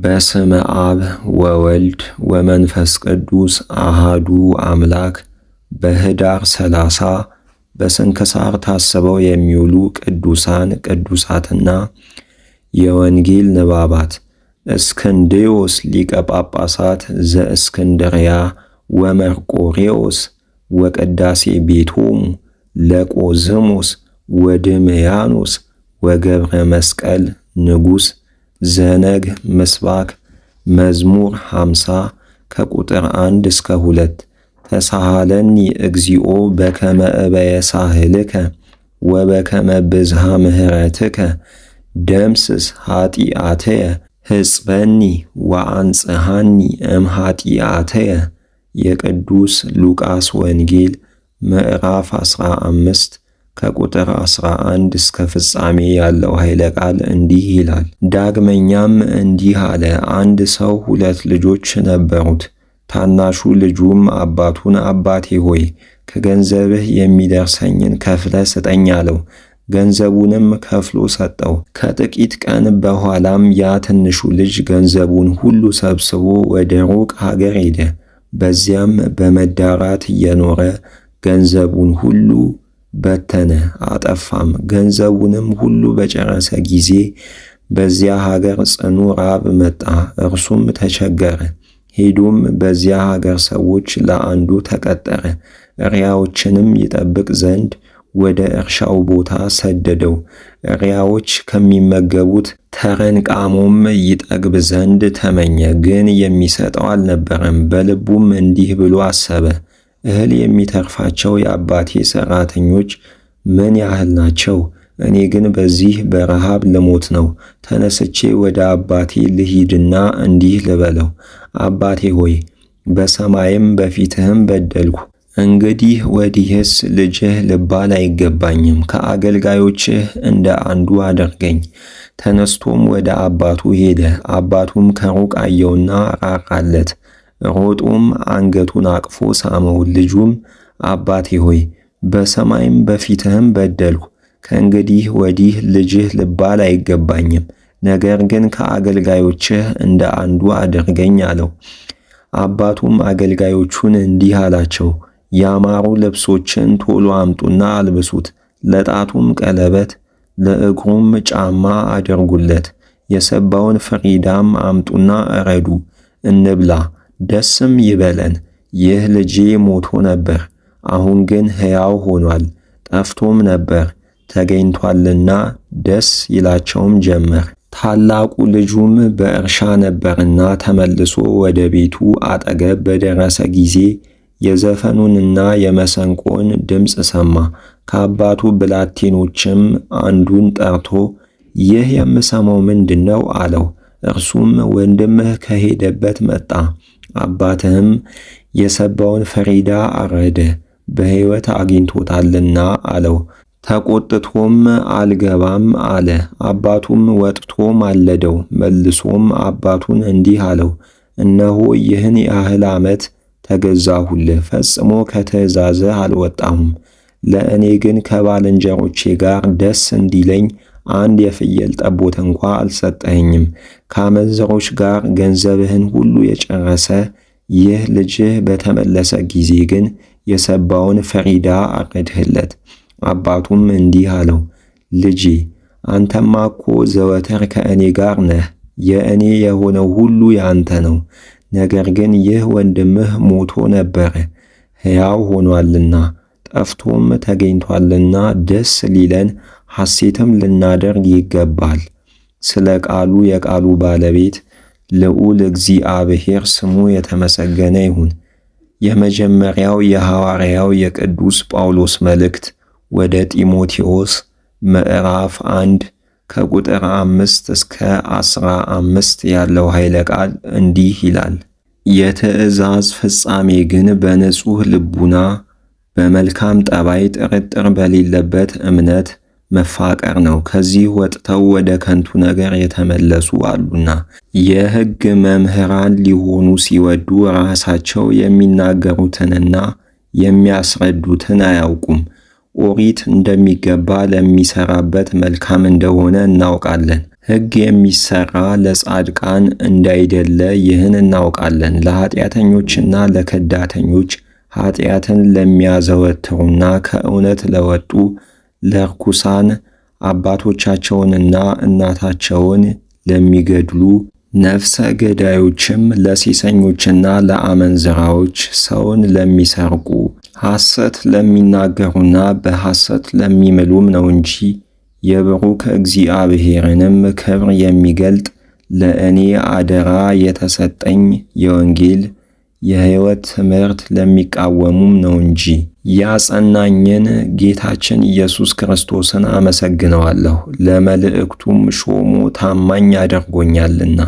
በስመ አብ ወወልድ ወመንፈስ ቅዱስ አሃዱ አምላክ። በኅዳር 30 በስንክሳር ታስበው የሚውሉ ቅዱሳትና የወንጌል ንባባት እስክንድዮስ ሊቀ ጳጳሳት ዘእስክንድርያ ወመርቆሬዎስ ወቅዳሴ ቤቶሙ ለቆዝሞስ ወድምያኖስ ወገብረ መስቀል ንጉሥ ዘነግ ምስባክ መዝሙር 50 ከቁጥር 1 እስከ 2 ተሳሃለኒ እግዚኦ በከመ እበየ ሳህልከ ወበከመ ብዝሃ ምሕረትከ ደምስስ ኃጢአተየ ሕጽበኒ ወአንጽሐኒ እምኃጢአተየ። የቅዱስ ሉቃስ ወንጌል ምዕራፍ 15 ከቁጥር 11 እስከ ፍጻሜ ያለው ኃይለ ቃል እንዲህ ይላል። ዳግመኛም እንዲህ አለ። አንድ ሰው 2 ልጆች ነበሩት። ታናሹ ልጁም አባቱን አባቴ ሆይ ከገንዘብህ የሚደርሰኝን ከፍለህ ስጠኝ አለው። ገንዘቡንም ከፍሎ ሰጠው። ከጥቂት ቀን በኋላም ያ ትንሹ ልጅ ገንዘቡን ሁሉ ሰብስቦ ወደ ሩቅ ሀገር ሄደ። በዚያም በመዳራት እየኖረ ገንዘቡን ሁሉ በተነ፣ አጠፋም። ገንዘቡንም ሁሉ በጨረሰ ጊዜ በዚያ ሀገር ጽኑ ራብ መጣ። እርሱም ተቸገረ። ሄዶም በዚያ ሀገር ሰዎች ለአንዱ ተቀጠረ። እሪያዎችንም ይጠብቅ ዘንድ ወደ እርሻው ቦታ ሰደደው። እሪያዎች ከሚመገቡት ተረንቃሞም ይጠግብ ዘንድ ተመኘ፣ ግን የሚሰጠው አልነበረም። በልቡም እንዲህ ብሎ አሰበ፣ እህል የሚተርፋቸው የአባቴ ሠራተኞች ምን ያህል ናቸው? እኔ ግን በዚህ በረሃብ ልሞት ነው። ተነስቼ ወደ አባቴ ልሂድና እንዲህ ልበለው፣ አባቴ ሆይ በሰማይም በፊትህም በደልኩ። እንግዲህ ወዲህስ ልጅህ ልባል አይገባኝም። ከአገልጋዮችህ እንደ አንዱ አድርገኝ። ተነስቶም ወደ አባቱ ሄደ። አባቱም ከሩቅ አየውና ራራለት። ሮጦም አንገቱን አቅፎ ሳመው። ልጁም አባቴ ሆይ በሰማይም በፊትህም በደልኩ። ከእንግዲህ ወዲህ ልጅህ ልባል አይገባኝም። ነገር ግን ከአገልጋዮችህ እንደ አንዱ አድርገኝ አለው። አባቱም አገልጋዮቹን እንዲህ አላቸው፣ ያማሩ ልብሶችን ቶሎ አምጡና አልብሱት፣ ለጣቱም ቀለበት ለእግሩም ጫማ አድርጉለት። የሰባውን ፍሪዳም አምጡና እረዱ፣ እንብላ ደስም ይበለን። ይህ ልጄ ሞቶ ነበር፣ አሁን ግን ሕያው ሆኗል፣ ጠፍቶም ነበር ተገኝቷልና ደስ ይላቸውም ጀመር። ታላቁ ልጁም በእርሻ ነበርና ተመልሶ ወደ ቤቱ አጠገብ በደረሰ ጊዜ የዘፈኑንና የመሰንቆን ድምፅ ሰማ። ከአባቱ ብላቴኖችም አንዱን ጠርቶ ይህ የምሰማው ምንድነው? አለው። እርሱም ወንድምህ ከሄደበት መጣ፣ አባትህም የሰባውን ፍሪዳ አረደ፣ በሕይወት አግኝቶታልና አለው። ተቆጥቶም አልገባም አለ። አባቱም ወጥቶ ማለደው። መልሶም አባቱን እንዲህ አለው፣ እነሆ ይህን ያህል ዓመት ተገዛሁልህ፣ ፈጽሞ ከትእዛዝህ አልወጣሁም። ለእኔ ግን ከባልንጀሮቼ ጋር ደስ እንዲለኝ አንድ የፍየል ጠቦት እንኳ አልሰጠኸኝም። ከአመንዝሮች ጋር ገንዘብህን ሁሉ የጨረሰ ይህ ልጅህ በተመለሰ ጊዜ ግን የሰባውን ፍሪዳ አረድህለት። አባቱም እንዲህ አለው፣ ልጄ አንተማ እኮ ዘወትር ከእኔ ጋር ነህ፣ የእኔ የሆነው ሁሉ ያንተ ነው። ነገር ግን ይህ ወንድምህ ሞቶ ነበረ፣ ሕያው ሆኗልና፣ ጠፍቶም ተገኝቷልና ደስ ሊለን ሐሴትም ልናደርግ ይገባል። ስለ ቃሉ የቃሉ ባለቤት ልዑል እግዚአብሔር ስሙ የተመሰገነ ይሁን። የመጀመሪያው የሐዋርያው የቅዱስ ጳውሎስ መልእክት ወደ ጢሞቴዎስ ምዕራፍ 1 ከቁጥር 5 እስከ 15 ያለው ኃይለ ቃል እንዲህ ይላል። የትእዛዝ ፍጻሜ ግን በንጹሕ ልቡና በመልካም ጠባይ ጥርጥር በሌለበት እምነት መፋቀር ነው። ከዚህ ወጥተው ወደ ከንቱ ነገር የተመለሱ አሉና የሕግ መምህራን ሊሆኑ ሲወዱ ራሳቸው የሚናገሩትንና የሚያስረዱትን አያውቁም። ኦሪት እንደሚገባ ለሚሰራበት መልካም እንደሆነ እናውቃለን። ሕግ የሚሰራ ለጻድቃን እንዳይደለ ይህን እናውቃለን። ለኃጢአተኞችና ለከዳተኞች፣ ኃጢአትን ለሚያዘወትሩና ከእውነት ለወጡ ለርኩሳን፣ አባቶቻቸውንና እናታቸውን ለሚገድሉ፣ ነፍሰ ገዳዮችም፣ ለሴሰኞችና ለአመንዝራዎች፣ ሰውን ለሚሰርቁ፣ ሐሰት ለሚናገሩና በሐሰት ለሚምሉም ነው እንጂ የብሩክ እግዚአብሔርንም ክብር የሚገልጥ ለእኔ አደራ የተሰጠኝ የወንጌል የሕይወት ትምህርት ለሚቃወሙም ነው እንጂ። ያጸናኝን ጌታችን ኢየሱስ ክርስቶስን አመሰግነዋለሁ፣ ለመልእክቱም ሾሞ ታማኝ አድርጎኛልና።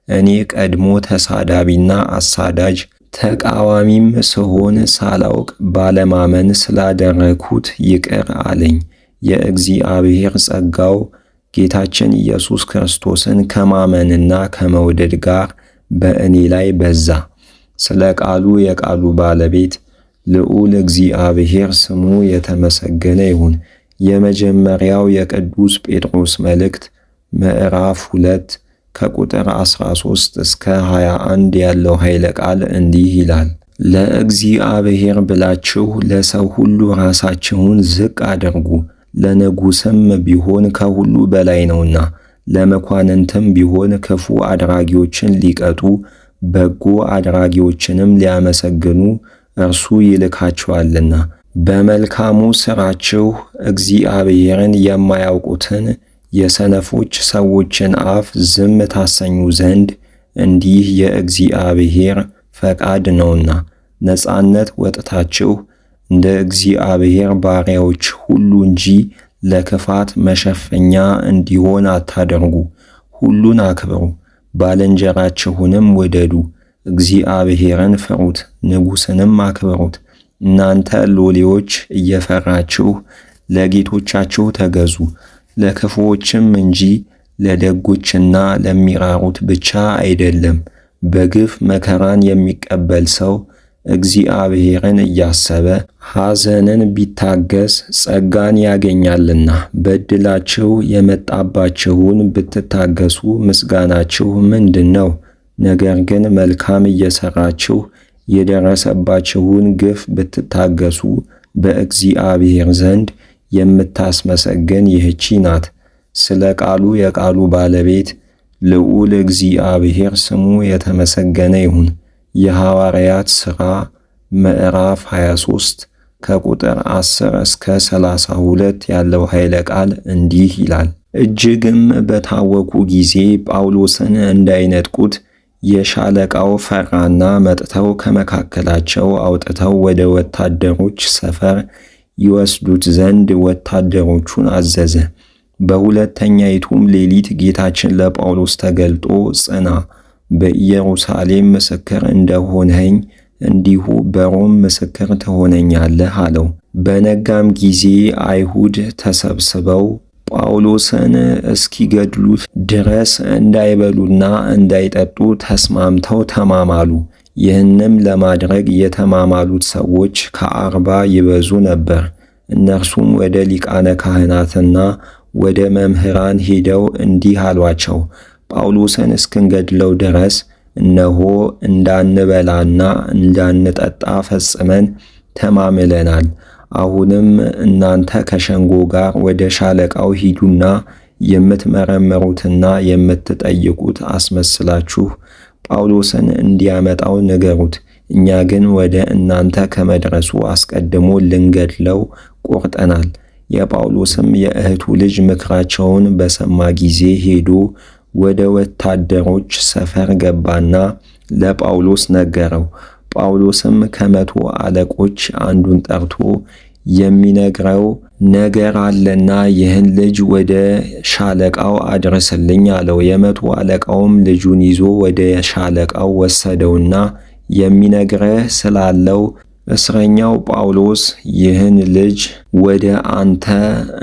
እኔ ቀድሞ ተሳዳቢና አሳዳጅ ተቃዋሚም ስሆን ሳላውቅ ባለማመን ስላደረግሁት ይቅር አለኝ። የእግዚአብሔር ጸጋው ጌታችን ኢየሱስ ክርስቶስን ከማመንና ከመውደድ ጋር በእኔ ላይ በዛ። ስለ ቃሉ የቃሉ ባለቤት ልዑል እግዚአብሔር ስሙ የተመሰገነ ይሁን። የመጀመሪያው የቅዱስ ጴጥሮስ መልእክት ምዕራፍ 2 ከቁጥር 13 እስከ 21 ያለው ኃይለ ቃል እንዲህ ይላል። ለእግዚአብሔር ብላችሁ ለሰው ሁሉ ራሳችሁን ዝቅ አድርጉ፣ ለንጉሥም ቢሆን ከሁሉ በላይ ነውና፣ ለመኳንንትም ቢሆን ክፉ አድራጊዎችን ሊቀጡ በጎ አድራጊዎችንም ሊያመሰግኑ እርሱ ይልካቸዋልና። በመልካሙ ሥራችሁ እግዚአብሔርን የማያውቁትን የሰነፎች ሰዎችን አፍ ዝም ታሰኙ ዘንድ እንዲህ የእግዚአብሔር ፈቃድ ነውና። ነጻነት ወጥታችሁ እንደ እግዚአብሔር ባሪያዎች ሁሉ እንጂ ለክፋት መሸፈኛ እንዲሆን አታደርጉ። ሁሉን አክብሩ፣ ባልንጀራችሁንም ውደዱ፣ እግዚአብሔርን ፍሩት፣ ንጉሥንም አክብሩት። እናንተ ሎሌዎች እየፈራችሁ ለጌቶቻችሁ ተገዙ፣ ለክፉዎችም እንጂ ለደጎችና ለሚራሩት ብቻ አይደለም። በግፍ መከራን የሚቀበል ሰው እግዚአብሔርን እያሰበ ሐዘንን ቢታገስ ጸጋን ያገኛልና። በድላችሁ የመጣባችሁን ብትታገሱ ምስጋናችሁ ምንድን ነው? ነገር ግን መልካም እየሠራችሁ የደረሰባችሁን ግፍ ብትታገሱ በእግዚአብሔር ዘንድ የምታስመሰግን ይህቺ ናት። ስለ ቃሉ የቃሉ ባለቤት ልዑል እግዚአብሔር ስሙ የተመሰገነ ይሁን። የሐዋርያት ሥራ ምዕራፍ 23 ከቁጥር 10 እስከ 32 ያለው ኃይለ ቃል እንዲህ ይላል። እጅግም በታወኩ ጊዜ ጳውሎስን እንዳይነጥቁት የሻለቃው ፈራና መጥተው ከመካከላቸው አውጥተው ወደ ወታደሮች ሰፈር ይወስዱት ዘንድ ወታደሮቹን አዘዘ። በሁለተኛይቱም ሌሊት ጌታችን ለጳውሎስ ተገልጦ ጽና፣ በኢየሩሳሌም ምስክር እንደሆንኸኝ እንዲሁ በሮም ምስክር ትሆነኛለህ አለው። በነጋም ጊዜ አይሁድ ተሰብስበው ጳውሎስን እስኪገድሉት ድረስ እንዳይበሉና እንዳይጠጡ ተስማምተው ተማማሉ። ይህንም ለማድረግ የተማማሉት ሰዎች ከ40 ይበዙ ነበር። እነርሱም ወደ ሊቃነ ካህናትና ወደ መምህራን ሄደው እንዲህ አሏቸው፣ ጳውሎስን እስክንገድለው ድረስ እነሆ እንዳንበላና እንዳንጠጣ ፈጽመን ተማምለናል። አሁንም እናንተ ከሸንጎ ጋር ወደ ሻለቃው ሂዱና የምትመረምሩትና የምትጠይቁት አስመስላችሁ ጳውሎስን እንዲያመጣው ንገሩት። እኛ ግን ወደ እናንተ ከመድረሱ አስቀድሞ ልንገድለው ቆርጠናል። የጳውሎስም የእህቱ ልጅ ምክራቸውን በሰማ ጊዜ ሄዶ ወደ ወታደሮች ሰፈር ገባና ለጳውሎስ ነገረው። ጳውሎስም ከ100 አለቆች አንዱን ጠርቶ የሚነግረው ነገር አለና ይህን ልጅ ወደ ሻለቃው አድርስልኝ አለው። የ100 አለቃውም ልጁን ይዞ ወደ ሻለቃው ወሰደውና የሚነግረህ ስላለው እስረኛው ጳውሎስ ይህን ልጅ ወደ አንተ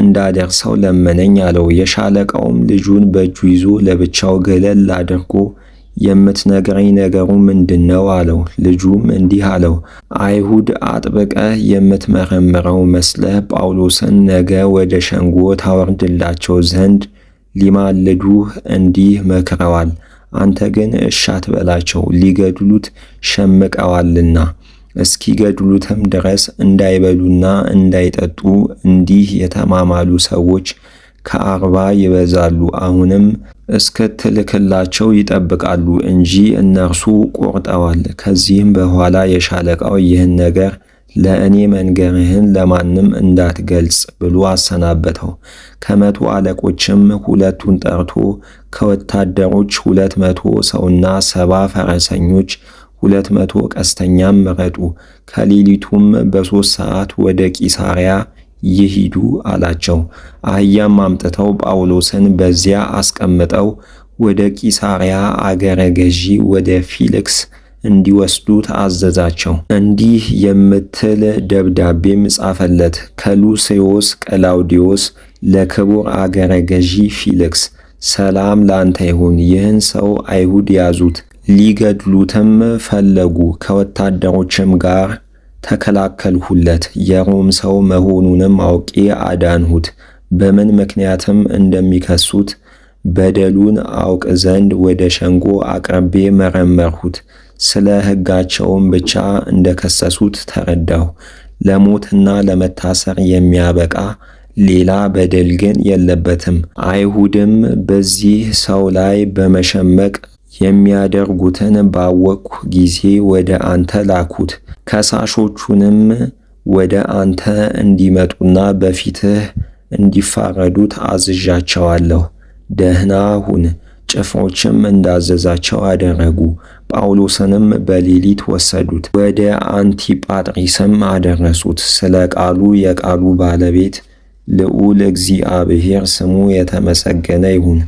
እንዳደርሰው ለመነኝ አለው። የሻለቃውም ልጁን በእጁ ይዞ ለብቻው ገለል አድርጎ የምትነግረኝ ነገሩ ምንድን ነው አለው። ልጁም እንዲህ አለው፣ አይሁድ አጥብቀህ የምትመረምረው መስለህ ጳውሎስን ነገ ወደ ሸንጎ ታወርድላቸው ዘንድ ሊማልዱህ እንዲህ መክረዋል። አንተ ግን እሺ አትበላቸው፣ ሊገድሉት ሸምቀዋልና እስኪገድሉትም ድረስ እንዳይበሉና እንዳይጠጡ እንዲህ የተማማሉ ሰዎች ከ40 ይበዛሉ። አሁንም እስክትልክላቸው ይጠብቃሉ እንጂ እነርሱ ቆርጠዋል። ከዚህም በኋላ የሻለቃው ይህን ነገር ለእኔ መንገርህን ለማንም እንዳትገልጽ ብሎ አሰናበተው። ከመቶ አለቆችም 2ቱን ጠርቶ ከወታደሮች 200 ሰውና 70 ፈረሰኞች 200 ቀስተኛም ምረጡ፣ ከሌሊቱም በ3 ሰዓት ወደ ቂሳርያ ይሂዱ አላቸው። አህያም አምጥተው ጳውሎስን በዚያ አስቀምጠው ወደ ቂሳርያ አገረ ገዢ ወደ ፊልክስ እንዲወስዱት አዘዛቸው። እንዲህ የምትል ደብዳቤም ጻፈለት። ከሉስዮስ ቀላውዲዮስ ለክቡር አገረ ገዢ ፊልክስ፣ ሰላም ላንተ ይሁን። ይህን ሰው አይሁድ ያዙት፣ ሊገድሉትም ፈለጉ። ከወታደሮችም ጋር ተከላከልሁለት። የሮም ሰው መሆኑንም አውቄ አዳንሁት። በምን ምክንያትም እንደሚከሱት በደሉን አውቅ ዘንድ ወደ ሸንጎ አቅርቤ መረመርሁት። ስለ ሕጋቸውም ብቻ እንደከሰሱት ተረዳሁ። ለሞትና ለመታሰር የሚያበቃ ሌላ በደል ግን የለበትም። አይሁድም በዚህ ሰው ላይ በመሸመቅ የሚያደርጉትን ባወቅሁ ጊዜ ወደ አንተ ላኩት። ከሳሾቹንም ወደ አንተ እንዲመጡና በፊትህ እንዲፋረዱት አዝዣቸዋለሁ። ደህና ሁን። ጭፍሮችም እንዳዘዛቸው አደረጉ። ጳውሎስንም በሌሊት ወሰዱት፣ ወደ አንቲጳጥሪስም አደረሱት። ስለ ቃሉ የቃሉ ባለቤት ልዑል እግዚአብሔር ስሙ የተመሰገነ ይሁን።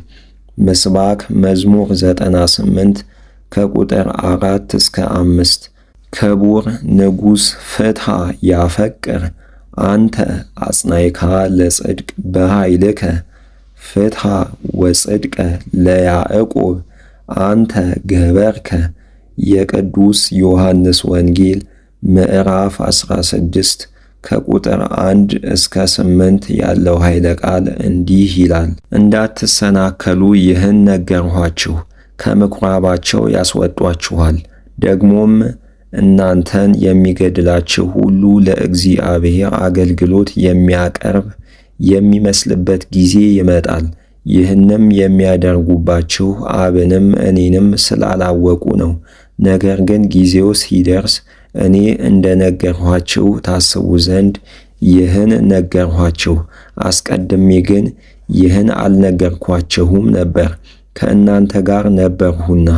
ምስባክ መዝሙር 98 ከቁጥር 4 እስከ 5። ክቡር ንጉሥ ፍትሐ ያፈቅር አንተ አጽናይካ ለጽድቅ በኃይልከ ፍትሐ ወጽድቀ ለያዕቆብ አንተ ገበርከ። የቅዱስ ዮሐንስ ወንጌል ምዕራፍ 16 ከቁጥር 1 እስከ 8 ያለው ኃይለ ቃል እንዲህ ይላል። እንዳትሰናከሉ ይህን ነገርኋችሁ፣ ከምኵራባቸው ያስወጧችኋል። ደግሞም እናንተን የሚገድላችሁ ሁሉ ለእግዚአብሔር አገልግሎት የሚያቀርብ የሚመስልበት ጊዜ ይመጣል። ይህንም የሚያደርጉባችሁ አብንም እኔንም ስላላወቁ ነው። ነገር ግን ጊዜው ሲደርስ እኔ እንደነገርኋችሁ ታስቡ ዘንድ ይህን ነገርኋችሁ። አስቀድሜ ግን ይህን አልነገርኳችሁም ነበር፣ ከእናንተ ጋር ነበርሁና።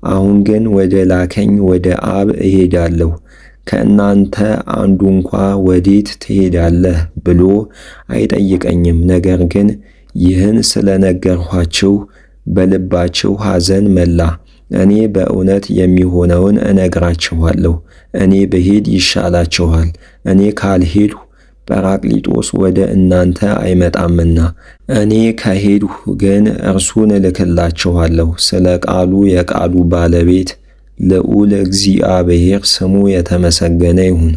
አሁን ግን ወደ ላከኝ ወደ አብ እሄዳለሁ። ከእናንተ አንዱ እንኳ ወዴት ትሄዳለህ ብሎ አይጠይቀኝም። ነገር ግን ይህን ስለነገርኋችሁ በልባችሁ ሐዘን መላ። እኔ በእውነት የሚሆነውን እነግራችኋለሁ። እኔ ብሄድ ይሻላችኋል። እኔ ካልሄድሁ ጰራቅሊጦስ ወደ እናንተ አይመጣምና፣ እኔ ከሄድሁ ግን እርሱን እልክላችኋለሁ። ስለ ቃሉ የቃሉ ባለቤት ልዑል እግዚአብሔር ስሙ የተመሰገነ ይሁን።